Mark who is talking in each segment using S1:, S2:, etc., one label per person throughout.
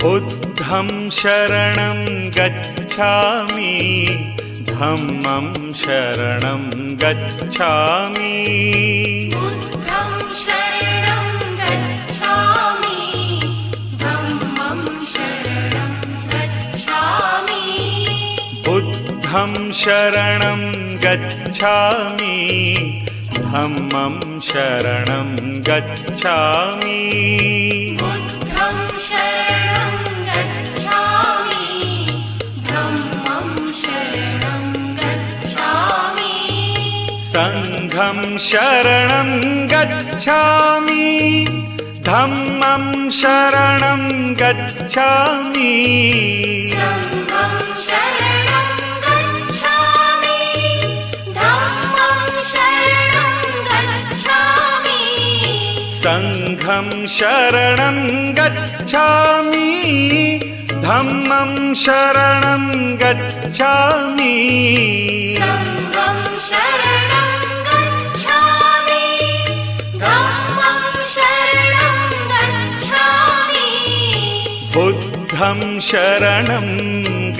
S1: बुद्धं शरणं गच्छामि धम्मं शरणं गच्छामि
S2: बुद्धं शरणं गच्छामि धम्मं शरणं गच्छामि
S1: बुद्धं शरणं गच्छामि धम्मं शरणं गच्छामि
S2: बुद्धं शरणं गच्छामि धम्मं शरणं गच्छामि
S1: संघं शरणं गच्छामि धम्मं शरणं गच्छामि
S2: संघं शरणं गच्छामि धम्मं शरणं गच्छामि
S1: संघं शरणं गच्छामि धम्मं शरणं गच्छामि
S2: संघं शरणं गच्छामि धम्मं शरणं गच्छामि
S1: बुद्धं शरणं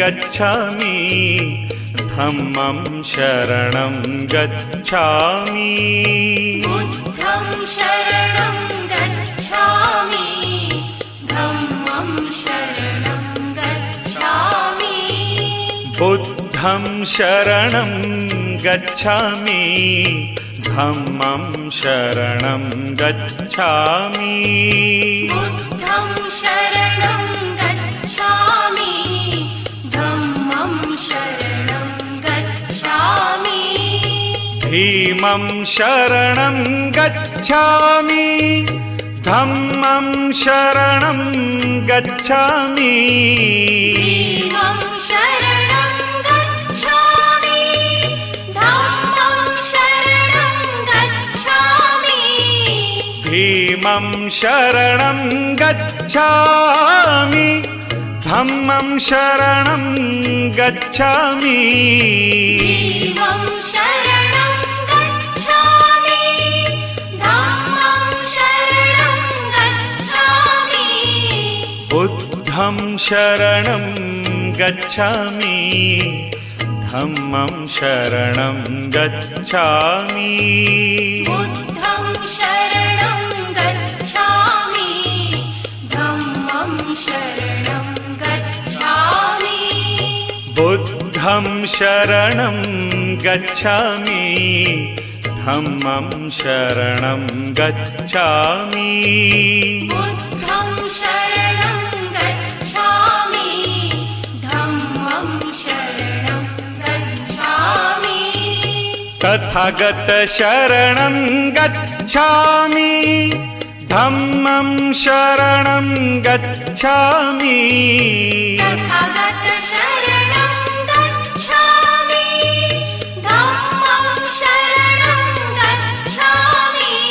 S1: गच्छामि धम्मं शरणं गच्छामि
S2: बुद्धं शरणं गच्छामि धम्मं शरणं गच्छामि
S1: बुद्धं शरणं गच्छामि धम्मं शरणं गच्छामि
S2: बुद्धं शरणं गच्छामि धम्मं शरणं गच्छामि
S1: भीमं शरणं गच्छामि धम्मं शरणं गच्छामि
S2: भीमं शरणं गच्छामि धम्मं शरणं गच्छामि
S1: भीमं शरणं गच्छामि धम्मं शरणं गच्छामि
S2: भीमं शरणं गच्छामि धम्मं शरणं गच्छामि
S1: बुद्धं शरणं गच्छामि धम्मं शरणं गच्छामि
S2: बुद्धं शरणं गच्छामि धम्मं शरणं गच्छामि
S1: बुद्धं शरणं गच्छामि धम्मं शरणं गच्छामि
S2: बुद्धं शरणं गच्छामि धम्मं शरणं गच्छामि
S1: तथागत शरणं गच्छामि धम्मं शरणं गच्छामि
S2: तथागत शरणं गच्छामि धम्मं शरणं गच्छामि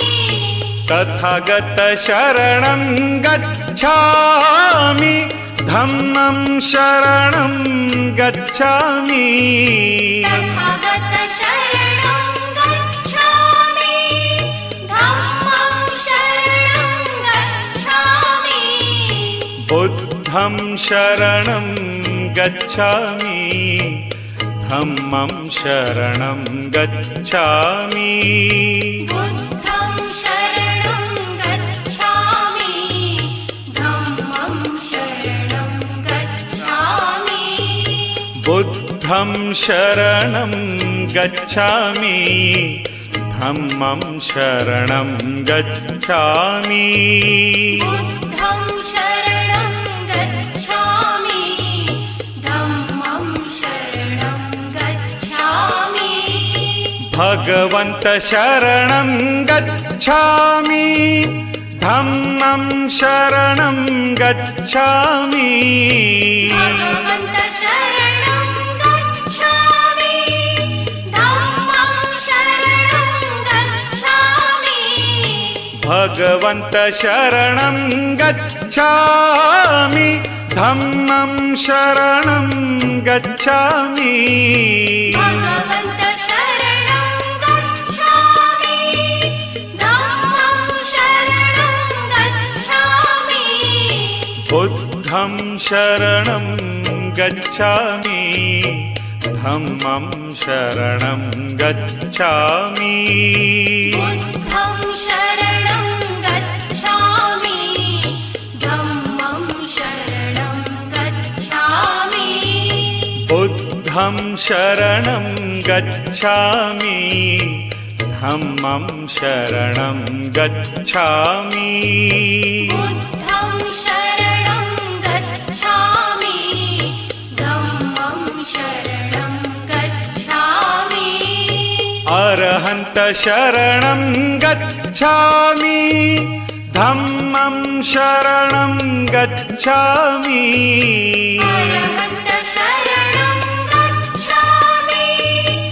S1: तथागत शरणं गच्छामि धम्मं शरणं गच्छामि
S2: तथागत शरणं गच्छामि धम्मं शरणं गच्छामि
S1: बुद्धं शरणं गच्छामि धम्मं शरणं गच्छामि
S2: बुद्धं शरणं गच्छामि धम्मं शरणं गच्छामि
S1: बुद्धं शरणं गच्छामि धम्मं शरणं गच्छामि
S2: बुद्धं शरणं गच्छामि धम्मं शरणं गच्छामि
S1: भगवन्त शरणं गच्छामि धम्मं शरणं गच्छामि
S2: भगवन्त शरणं गच्छामि धम्मं शरणं गच्छामि
S1: भगवन्त शरणं गच्छामि धम्मं शरणं गच्छामि
S2: भगवन्त शरणं गच्छामि धम्मं शरणं गच्छामि
S1: बुद्धं शरणं गच्छामि धम्मं शरणं गच्छामि
S2: बुद्धं शरणं गच्छामि धम्मं शरणं गच्छामि
S1: बुद्धं शरणं गच्छामि धम्मं शरणं गच्छामि
S2: बुद्धं शरणं गच्छामि धम्मं शरणं गच्छामि
S1: अरहन्त शरणं गच्छामि धम्मं शरणं गच्छामि
S2: अरहन्त शरणं गच्छामि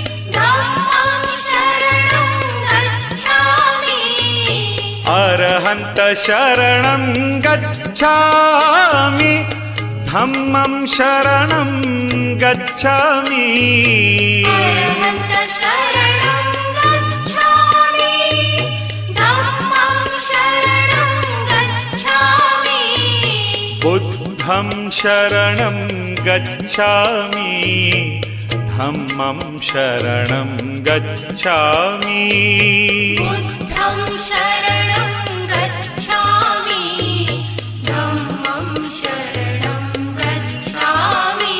S2: धम्मं शरणं गच्छामि
S1: अरहन्त शरणं गच्छामि धम्मं शरणं गच्छामि
S2: अरहन्त शरणं गच्छामि धम्मं शरणं गच्छामि
S1: बुद्धं शरणं गच्छामि धम्मं शरणं गच्छामि
S2: बुद्धं शरणं गच्छामि धम्मं शरणं गच्छामि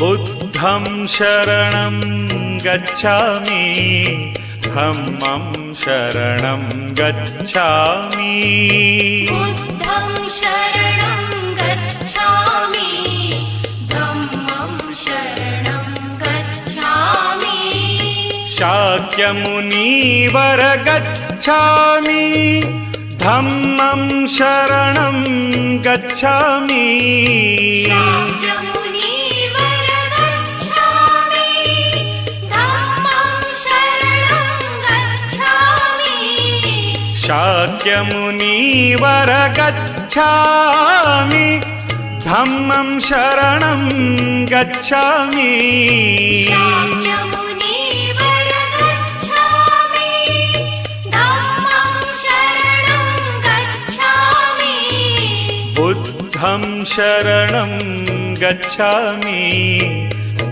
S1: बुद्धं शरणं गच्छामि धम्मं शरणं गच्छामि
S2: बुद्धं शरणं गच्छामि धम्मं शरणं गच्छामि
S1: शाक्यमुनीवर गच्छामि धम्मं शरणं गच्छामि
S2: शाक्यमुनीवर गच्छामि धम्मं शरणं गच्छामि
S1: शाक्यमुनीवर गच्छामि धम्मं शरणं गच्छामि
S2: शाक्यमुनीवर गच्छामि धम्मं शरणं गच्छामि
S1: बुद्धं शरणं गच्छामि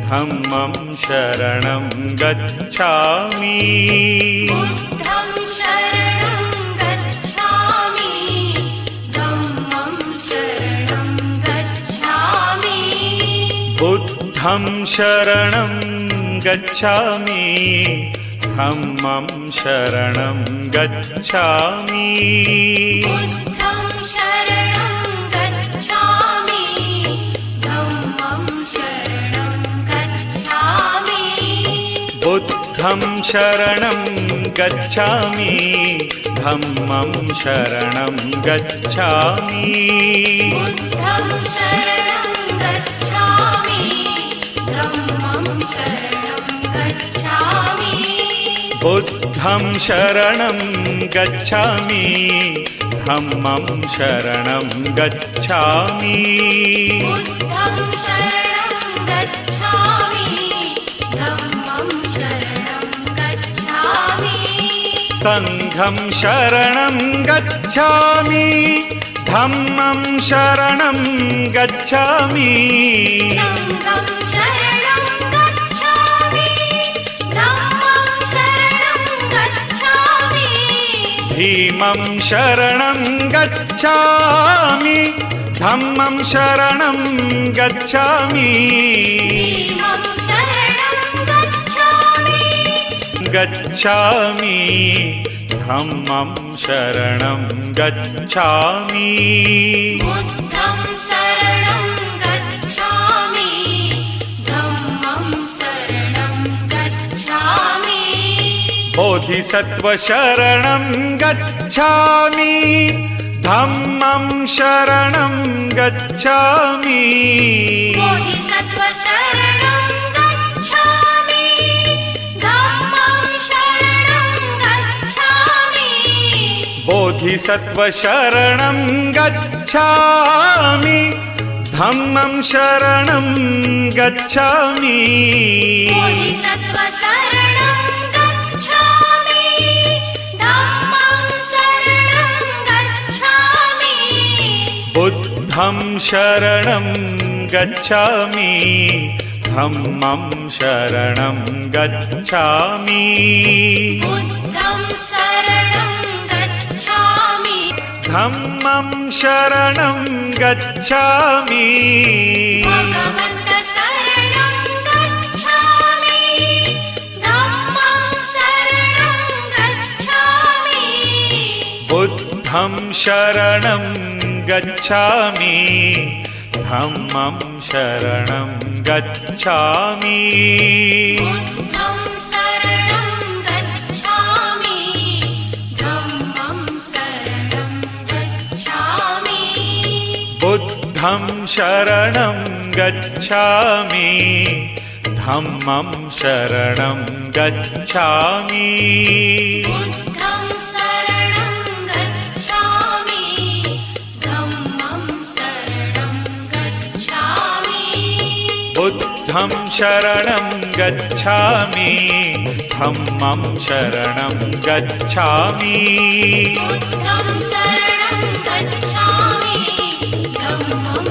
S1: धम्मं शरणं गच्छामि
S2: बुद्धं शरणं गच्छामि धम्मं शरणं गच्छामि
S1: बुद्धं शरणं गच्छामि धम्मं शरणं गच्छामि
S2: बुद्धं शरणं गच्छामि धम्मं शरणं गच्छामि
S1: बुद्धं शरणं गच्छामि धम्मं शरणं गच्छामि
S2: बुद्धं शरणं गच्छामि धम्मं शरणं गच्छामि
S1: बुद्धं शरणं गच्छामि धम्मं शरणं गच्छामि
S2: बुद्धं शरणं गच्छामि धम्मं शरणं गच्छामि
S1: संघं शरणं गच्छामि धम्मं शरणं गच्छामि
S2: संघं शरणं गच्छामि धम्मं शरणं गच्छामि
S1: भीमं शरणं गच्छामि धम्मं शरणं गच्छामि
S2: भीमं शरणं गच्छामि
S1: गच्छामि धम्मं शरणं गच्छामि
S2: बुद्धं शरणं गच्छामि धम्मं शरणं गच्छामि
S1: बोधिसत्व शरणं गच्छामि धम्मं शरणं गच्छामि
S2: बोधिसत्व शरणं गच्छामि धम्मं शरणं गच्छामि
S1: बोधिसत्व शरणं गच्छामि धम्मं शरणं गच्छामि
S2: बोधिसत्व शरणं गच्छामि धम्मं शरणं गच्छामि
S1: बुद्धं बुद्धं शरणं गच्छामि धम्मं शरणं गच्छामि
S2: बुद्धं शरणं गच्छामि
S1: धम्मं शरणं गच्छामि
S2: भगवन्त शरणं गच्छामि धम्मं शरणं गच्छामि
S1: बुद्धं शरणं गच्छामि धम्मं शरणं गच्छामि
S2: बुद्धं शरणं गच्छामि धम्मं शरणं गच्छामि
S1: बुद्धं शरणं गच्छामि धम्मं शरणं गच्छामि
S2: बुद्धं शरणं गच्छामि धम्मं शरणं गच्छामि
S1: बुद्धं शरणं गच्छामि धम्मं शरणं गच्छामि
S2: बुद्धं शरणं गच्छामि धम्मं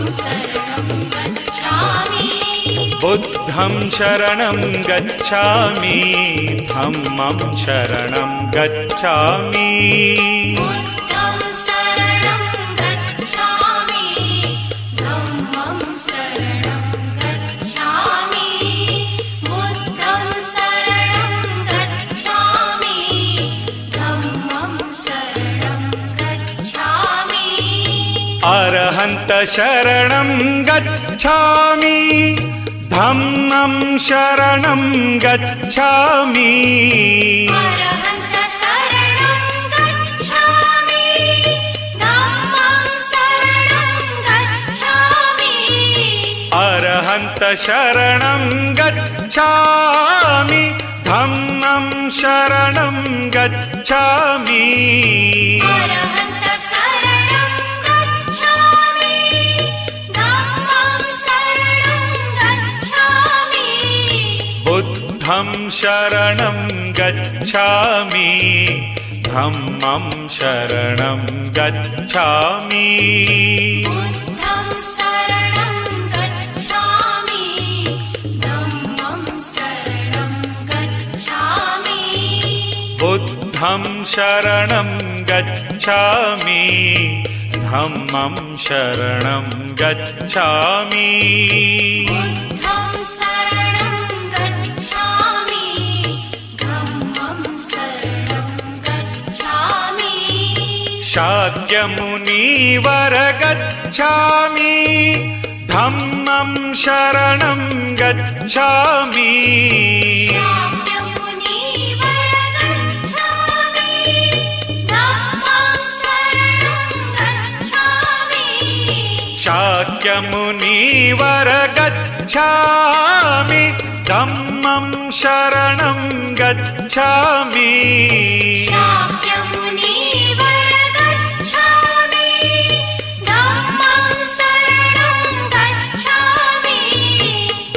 S2: शरणं गच्छामि
S1: बुद्धं शरणं गच्छामि धम्मं शरणं गच्छामि
S2: बुद्धं शरणं गच्छामि धम्मं शरणं गच्छामि बुद्धं शरणं गच्छामि धम्मं शरणं गच्छामि
S1: अरहन्त शरणं गच्छामि धम्मं शरणं गच्छामि
S2: अरहन्त शरणं गच्छामि धम्मं शरणं गच्छामि
S1: अरहन्त शरणं गच्छामि धम्मं शरणं गच्छामि
S2: अरहन्त शरणं गच्छामि धम्मं शरणं गच्छामि
S1: बुद्धं शरणं गच्छामि धम्मं शरणं गच्छामि
S2: बुद्धं शरणं गच्छामि धम्मं शरणं गच्छामि
S1: बुद्धं शरणं गच्छामि धम्मं शरणं गच्छामि
S2: बुद्धं शरणं गच्छामि धम्मं शरणं गच्छामि
S1: शाक्यमुनिवर गच्छामि धम्मं शरणं गच्छामि
S2: शाक्यमुनिवर गच्छामि धम्मं शरणं गच्छामि
S1: शाक्यमुनिवर गच्छामि धम्मं शरणं गच्छामि
S2: शाक्यमुनिवर गच्छामि धम्मं शरणं गच्छामि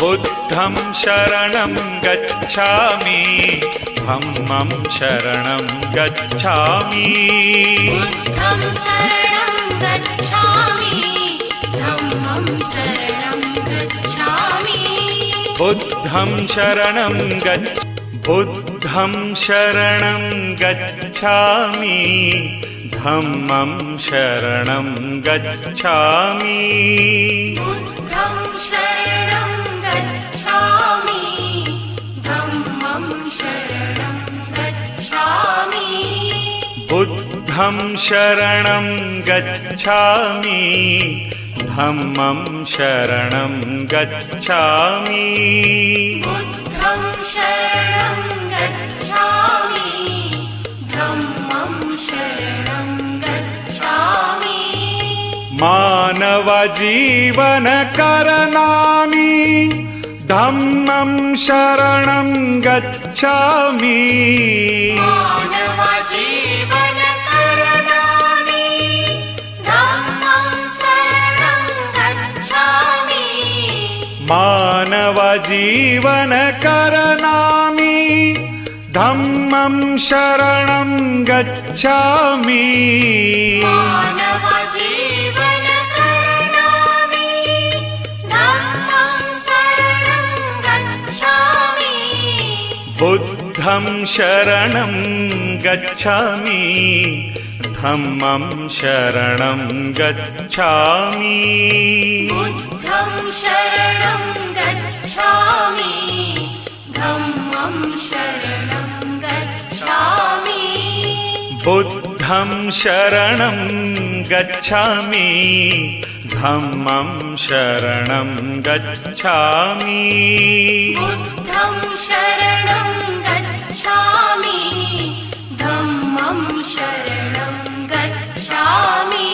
S1: बुद्धं शरणं गच्छामि धम्मं शरणं गच्छामि
S2: बुद्धं शरणं गच्छामि धम्मं शरणं गच्छामि
S1: बुद्धं शरणं बुद्धं शरणं गच्छामि धम्मं शरणं गच्छामि
S2: बुद्धं शरणं गच्छामि धम्मं शरणं गच्छामि
S1: बुद्धं शरणं गच्छामि धम्मं शरणं गच्छामि
S2: बुद्धं शरणं गच्छामि धम्मं शरणं गच्छामि
S1: मानवजीवन करणामि धम्मं शरणं गच्छामि
S2: मानवजीवन करणामि धम्मं शरणं गच्छामि
S1: मानवजीवन करणामि धम्मं शरणं गच्छामि
S2: मानवजीवन करणामि
S1: बुद्धं शरणं गच्छामि धम्मं शरणं गच्छामि
S2: बुद्धं शरणं गच्छामि धम्मं शरणं गच्छामि
S1: बुद्धं शरणं गच्छामि धम्मं शरणं गच्छामि
S2: बुद्धं शरणं गच्छामि धम्मं शरणं गच्छामि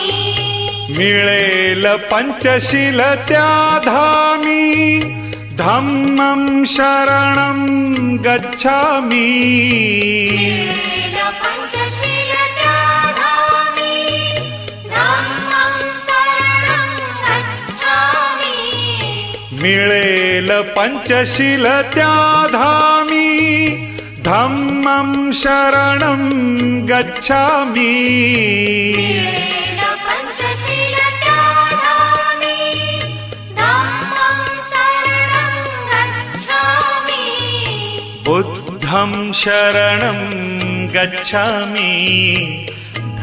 S1: मिळेल पंचशील त्या धामी धम्मं शरणं गच्छामि
S2: पंचशील त्यागामि धम्मं शरणं गच्छामि
S1: मिळेल पंचशील त्या धामी धम्मं शरणं गच्छामि
S2: पंचशील त्यागामि धम्मं शरणं गच्छामि
S1: बुद्धं शरणं गच्छामि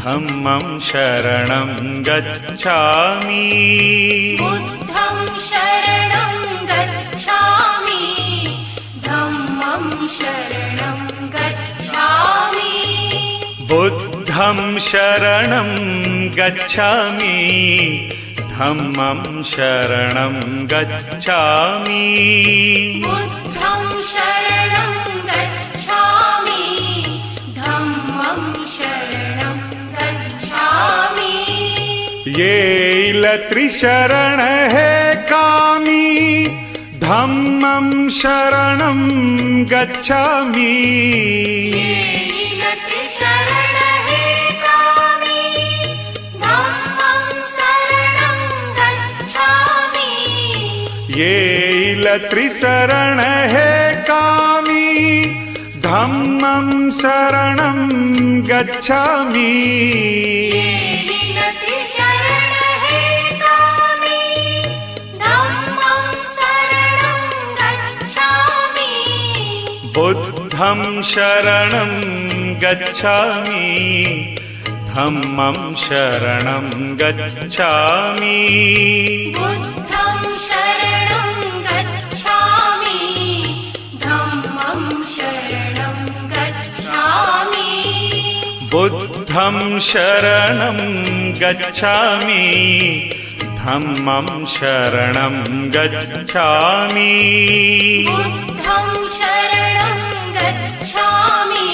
S1: धम्मं शरणं गच्छामि
S2: बुद्धं शरणं गच्छामि धम्मं शरणं गच्छामि
S1: बुद्धं शरणं गच्छामि धम्मं शरणं गच्छामि
S2: बुद्धं शरणं गच्छामि धम्मं शरणं गच्छामि
S1: येईल त्रिशरण हे कामी धम्मं शरणं गच्छामि
S2: शरण हे कामि धम्मं शरणं गच्छामि
S1: येईल त्रिशरण हे कामी धम्मं शरणं गच्छामि
S2: शरण हे कामि धम्मं शरणं गच्छामि
S1: बुद्धं शरणं गच्छामि धम्मं शरणं गच्छामि
S2: बुद्धं शरणं गच्छामि धम्मं शरणं गच्छामि
S1: बुद्धं शरणं गच्छामि धम्मं शरणं गच्छामि
S2: बुद्धं शरणं गच्छामि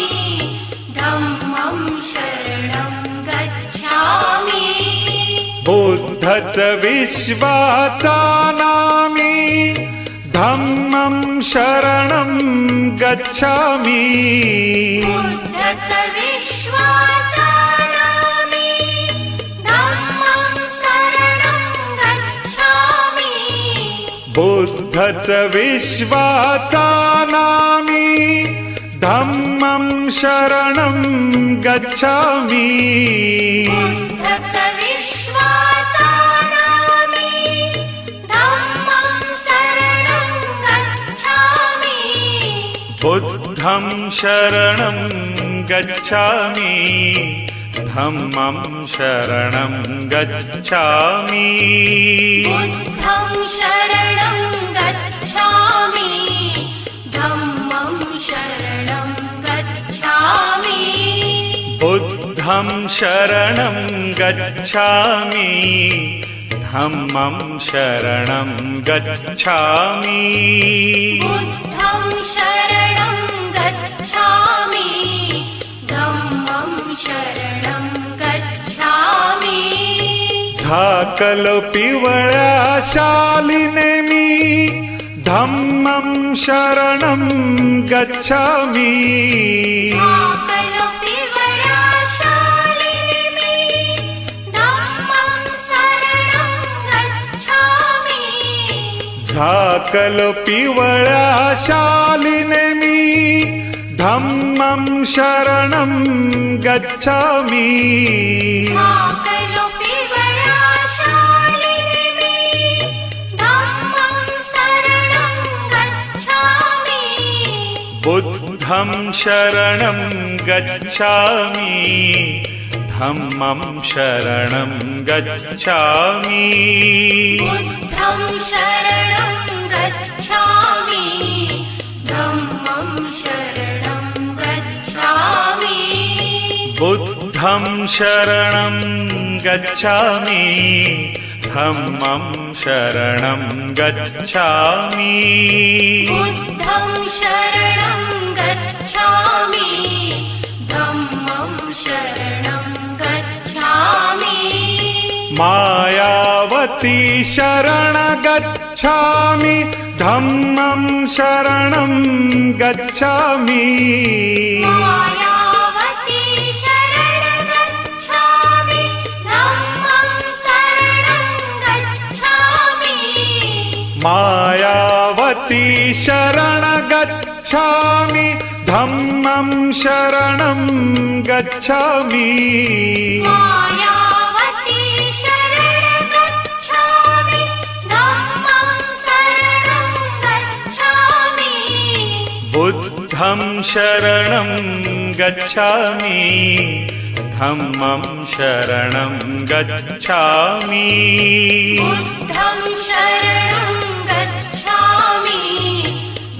S2: धम्मं शरणं गच्छामि
S1: बुद्धच विश्वाचा नामी धम्मं शरणं गच्छामि
S2: बुद्धच विश्वाचा नामी धम्मं शरणं गच्छामि
S1: बुद्धच विश्वाचा नामी धम्मं शरणं गच्छामि
S2: बुद्धच विश्वाचा नामी धम्मं शरणं गच्छामि
S1: बुद्धं शरणं गच्छामि धम्मं शरणं गच्छामि
S2: बुद्धं शरणं गच्छामि धम्मं शरणं गच्छामि
S1: बुद्धं शरणं गच्छामि धम्मं शरणं गच्छामि
S2: बुद्धं शरणं गच्छामि धम्मं शरणं गच्छामि
S1: झाकल पिवळ्या शालिने मी धम्मं शरणं गच्छामि
S2: झाकल पिवळ्या शालिनी धम्मं शरणं गच्छामि
S1: झाकल पिवळ्या शालिने मी धम्मं शरणं गच्छामि
S2: झाकल पिवळ्या शालिनी धम्मं शरणं गच्छामि
S1: बुद्धं बुद्धं शरणं गच्छामि धम्मं शरणं गच्छामि
S2: बुद्धं शरणं गच्छामि धम्मं शरणं गच्छामि
S1: बुद्धं शरणं गच्छामि धम्मं शरणं गच्छामि
S2: बुद्धं शरणं गच्छामि धम्मं शरणं गच्छामि
S1: मायावती शरण गच्छामि धम्मं शरणं गच्छामि
S2: मायावती शरण गच्छामि धम्मं शरणं गच्छामि
S1: मायावती शरण गच्छामि धम्मं शरणं गच्छामि
S2: मायावती शरण गच्छामि धम्मं शरणं गच्छामि
S1: बुद्धं शरणं गच्छामि धम्मं शरणं गच्छामि
S2: बुद्धं शरणं गच्छामि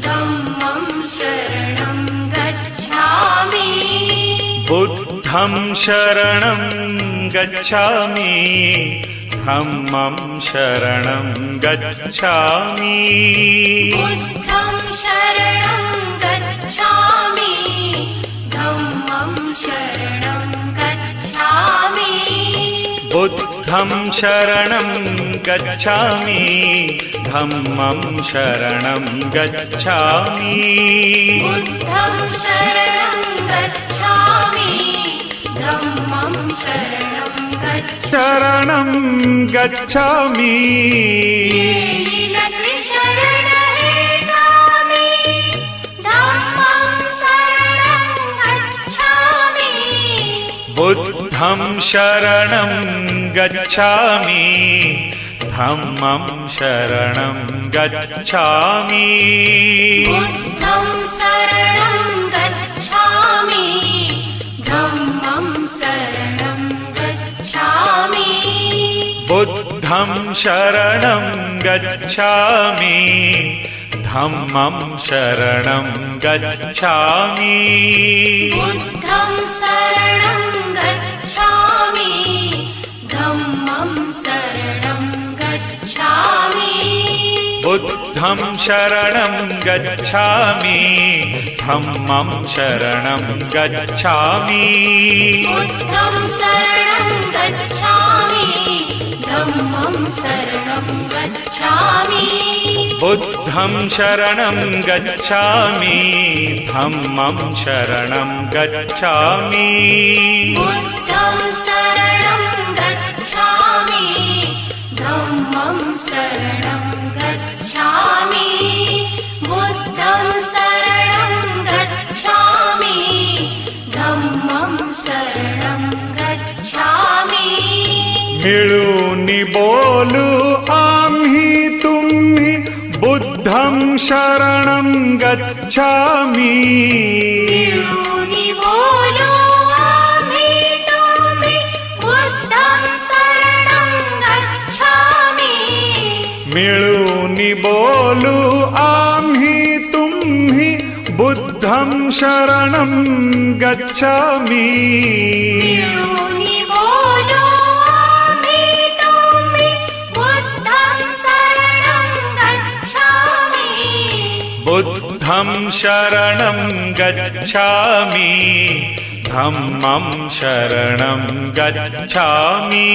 S2: धम्मं शरणं गच्छामि
S1: बुद्धं शरणं गच्छामि धम्मं शरणं गच्छामि
S2: बुद्धं शरणं गच्छामि धम्मं शरणं गच्छामि
S1: बुद्धं शरणं गच्छामि धम्मं शरणं गच्छामि
S2: बुद्धं शरणं गच्छामि धम्मं शरणं गच्छामि
S1: शरणं गच्छामि
S2: लीलत्रिशरणहेतामि धम्मं शरणं गच्छामि
S1: बुद्धं शरणं गच्छामि धम्मं शरणं गच्छामि
S2: बुद्धं शरणं गच्छामि धम्मं शरणं गच्छामि
S1: बुद्धं शरणं गच्छामि धम्मं शरणं गच्छामि
S2: बुद्धं शरणं गच्छामि धम्मं शरणं गच्छामि
S1: बुद्धं शरणं गच्छामि धम्मं शरणं गच्छामि
S2: बुद्धं शरणं गच्छामि धम्मं शरणं गच्छामि
S1: बुद्धं शरणं गच्छामि धम्मं शरणं गच्छामि
S2: बुद्धं शरणं गच्छामि धम्मं शरणं गच्छामि बुद्धं शरणं गच्छामि धम्मं शरणं गच्छामि
S1: मिळूनी बोलू आम्ही तुम्ही बुद्धं शरणं गच्छामि
S2: मिळूनी बोलू आम्ही तुम्ही बुद्धं शरणं गच्छामि
S1: मिळूनी बोलू आम्ही तुम्ही बुद्धं शरणं गच्छामि
S2: मिळूनी बोलू आम्ही तुम्ही बुद्धं शरणं गच्छामि
S1: बुद्धं शरणं गच्छामि धम्मं शरणं गच्छामि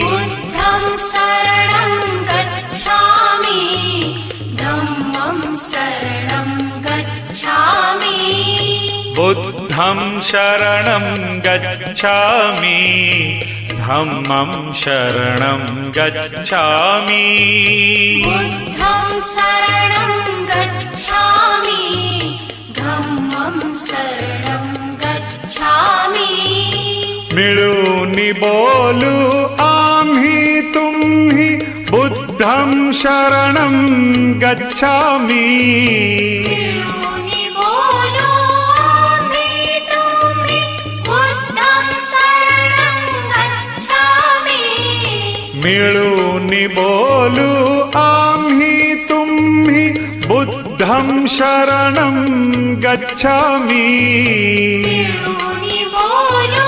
S2: बुद्धं शरणं गच्छामि धम्मं शरणं गच्छामि
S1: बुद्धं शरणं गच्छामि धम्मं शरणं गच्छामि
S2: बुद्धं शरणं गच्छामि धम्मं शरणं गच्छामि
S1: मिळूनी बोलू आम्ही तुम्ही बुद्धं शरणं गच्छामि
S2: मिळूनी बोलू
S1: मिळूनी बोलू आम्ही तुम्ही बुद्धं शरणं गच्छामि
S2: मिळूनी बोलू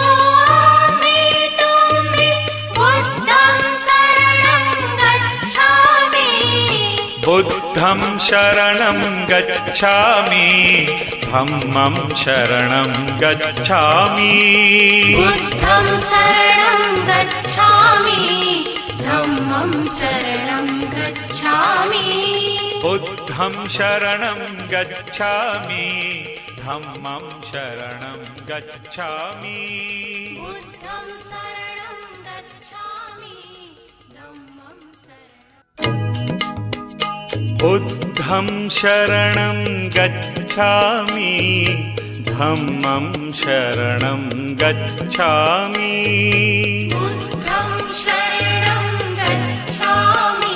S2: आम्ही तुम्ही बुद्धं शरणं गच्छामि
S1: बुद्धं शरणं गच्छामि धम्मं शरणं गच्छामि
S2: बुद्धं शरणं गच्छामि धम्मं शरणं गच्छामि
S1: बुद्धं शरणं गच्छामि धम्मं शरणं गच्छामि
S2: बुद्धं शरणं गच्छामि धम्मं
S1: बुद्धं शरणं गच्छामि धम्मं शरणं गच्छामि
S2: बुद्धं शरणं गच्छामि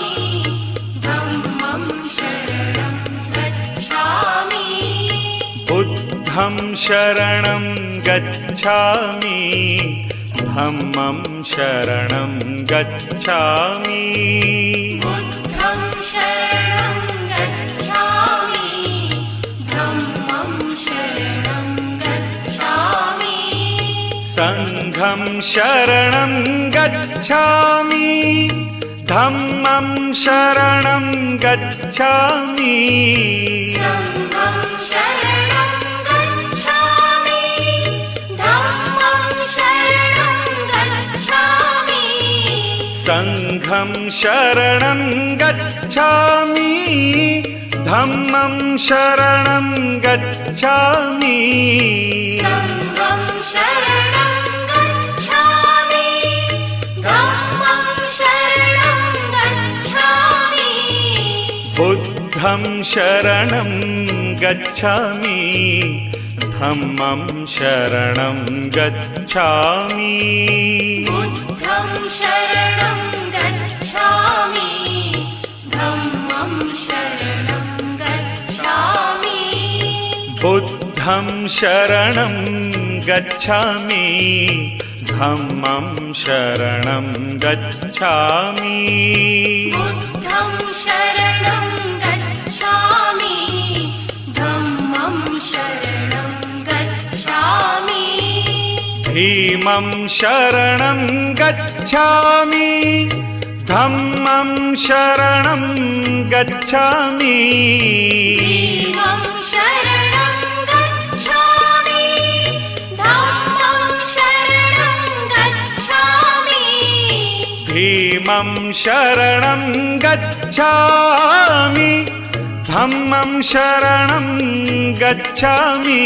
S2: धम्मं शरणं गच्छामि
S1: बुद्धं शरणं गच्छामि धम्मं शरणं गच्छामि
S2: बुद्धं शरणं गच्छामि धम्मं शरणं गच्छामि
S1: संघं शरणं गच्छामि धम्मं शरणं गच्छामि
S2: संघं शरणं गच्छामि धम्मं शरणं गच्छामि
S1: संघं शरणं गच्छामि धम्मं शरणं गच्छामि
S2: संघं शरणं गच्छामि धम्मं शरणं गच्छामि
S1: बुद्धं शरणं गच्छामि धम्मं शरणं गच्छामि
S2: बुद्धं शरणं गच्छामि धम्मं शरणं गच्छामि
S1: बुद्धं शरणं गच्छामि धम्मं शरणं गच्छामि
S2: बुद्धं शरणं गच्छामि धम्मं शरणं गच्छामि
S1: धीमं शरणं गच्छामि धम्मं शरणं गच्छामि
S2: धीमं शरणं गच्छामि धम्मं शरणं गच्छामि
S1: धीमं शरणं गच्छामि धम्मं शरणं गच्छामि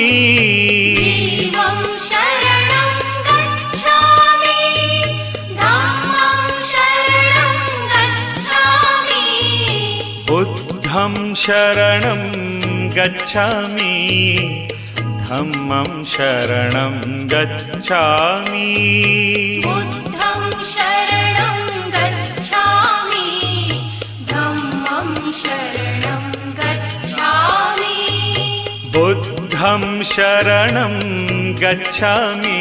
S2: धीमं शरणं गच्छामि धम्मं शरणं गच्छामि
S1: बुद्धं शरणं गच्छामि धम्मं शरणं गच्छामि
S2: बुद्धं शरणं गच्छामि धम्मं शरणं गच्छामि
S1: बुद्धं शरणं गच्छामि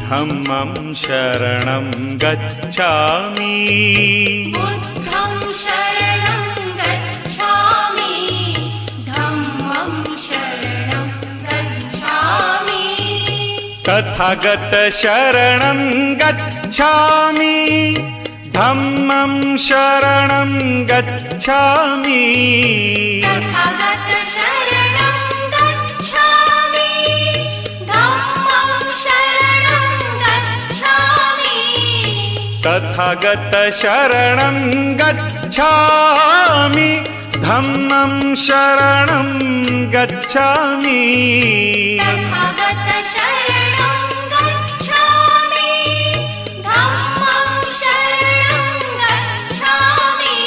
S1: धम्मं शरणं गच्छामि
S2: बुद्धं शरणं गच्छामि धम्मं शरणं गच्छामि
S1: तथागत शरणं गच्छामि धम्मं शरणं गच्छामि
S2: तथागत शरणं गच्छामि धम्मं शरणं गच्छामि
S1: तथागत शरणं गच्छामि धम्मं शरणं गच्छामि
S2: तथागत शरणं गच्छामि धम्मं शरणं गच्छामि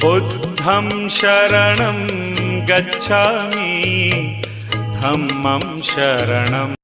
S1: बुद्धं शरणं गच्छामि धम्मं शरणं